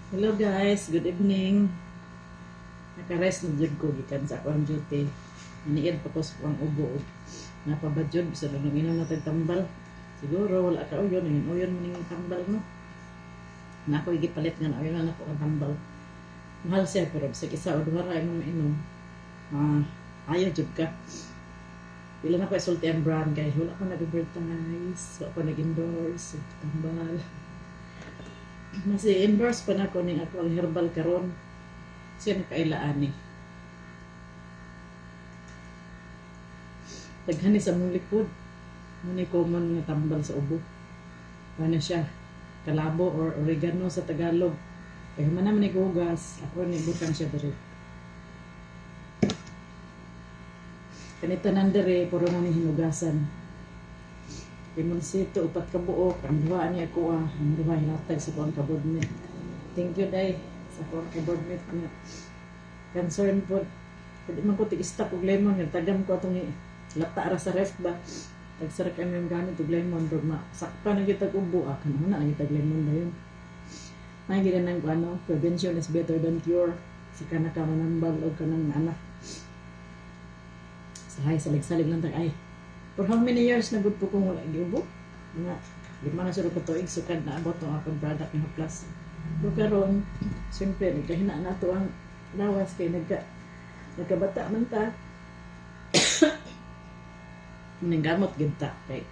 Hello guys, good evening. Naka-rest na jud ko gikan sa akong duty. Iniid pa ko sa akong ubo. Napabadjud bisa nung inom natin tambal. Siguro wala ka uyon, uyon mo ning tambal no. Na ako igipalit nga na uyon na ako ang tambal. Mahal siya pero sa isa o duha ra imong mainom. Ayaw jud ka. Pila na ko isulti ang brand kay wala ko nag-advertise, wala ko nag-endorse, tambal. Mas i-endorse pa na ko ning ako ang herbal karon. Siya nakailaan ni. Taghani sa mong likod. Muna common nga tambal sa ubo. Ano siya? Kalabo or oregano sa Tagalog. Kaya man naman igugas. Ako ni butang siya diri. Kanita nandere, puro na ni hinugasan. Pimunsito, upat ka buok. Ang duha niya ko ang duha hinatag sa kuang kabodmet. Thank you, day. Sa kuang kabodmet niya. Concern po. Pwede man ko tig-stock og lemon. Tagam ko itong lata ra sa ref ba. Tagsara kami yung gamit og lemon. Pero sakpa na kita ubo. Kanang na kita lemon na yun. May ginanang ko prevention is better than cure. Sa kanaka manambal o kanang anak. Salig-salig lang ay. For how many years na good po kung wala giubo? Nga, lima na sila ko tuig, sukad na abot ang akong product ng plus. Pero karon, siyempre, nagkahina na ito ang lawas kay nagkabata man ta. Nanggamot ginta kay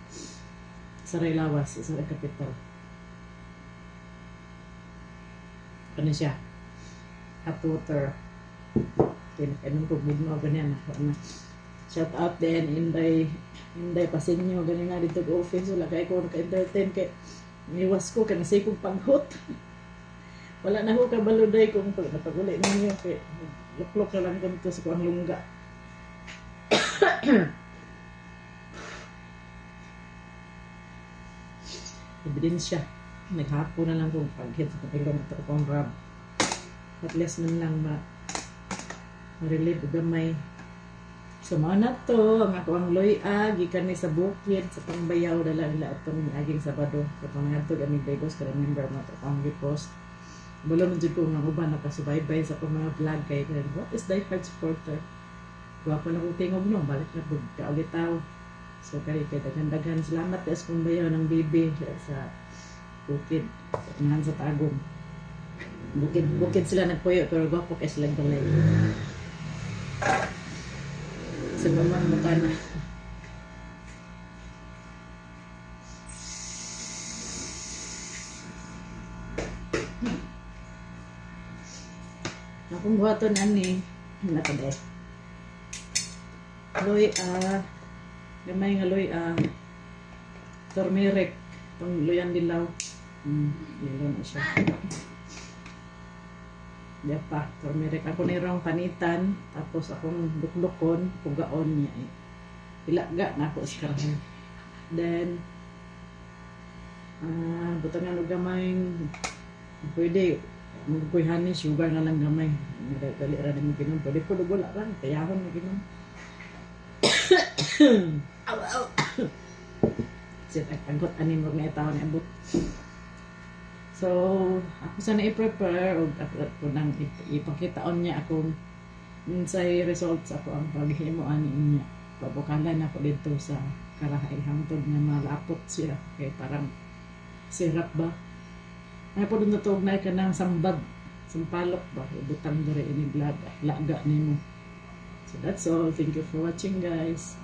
saray lawas, saray kapital. Ano siya? Hot water. Kinakainom ko bugno, ganyan ako. Shout out din, Inday Pasinyo, ganyan nga dito office, wala kayo ko naka-entertain kay iwas ko, kanasay kong panghot. Wala na ko kabaluday kung napag-uli ninyo kay luklok na lang ganito sa kuang lungga. Ebidensya, naghapo na lang kung pag-hit sa kapilong ito kong rab. At least man lang ma-relieve o gamay. So mga na to, ang ako ang loy-a, gikan ni sa bukid, sa pangbayaw, dala nila itong aging Sabado. So mga to, gamig bagos, ka-remember mo ito akong repost. Balo na dyan ko nga uban, nakasubaybay sa akong mga vlog kay what is Die Hard Supporter? Guwapo na kong tingog no, balik na po, kaulitaw. So kaya daghan-daghan, salamat sa pangbayaw ng bibi sa bukid, sa Tagum. Bukid sila nagpuyo, pero guwapo kay sila balay. Sa mamang mukha na. Akong buhaton ani. Nakade. Gamay nga turmeric. Itong luyan dilaw. Dilaw na siya. Diya pa, turmeric. Ako nirong panitan, tapos akong duklukon, pugaon niya eh. Ilaga na ako iskarahan. Then, butangan o gamayng, pwede, magkuy honey, sugar na lang gamay. Dali rin mo ginom. Pwede po wala lang, kayahon mo ginom. Aw! Sit, agpangkot, anim mo na itaw na abot. So, ako sana i-prepare o ako nang ipakitaon niya akong say results ako ang paghimo ani niya. Pabukalan ako dito sa karahay hangtod nga malapot siya kay parang syrup ba. Ay po doon natog na ka ng sambag, sampalok ba, butang diri ini laga nimo. So that's all. Thank you for watching guys.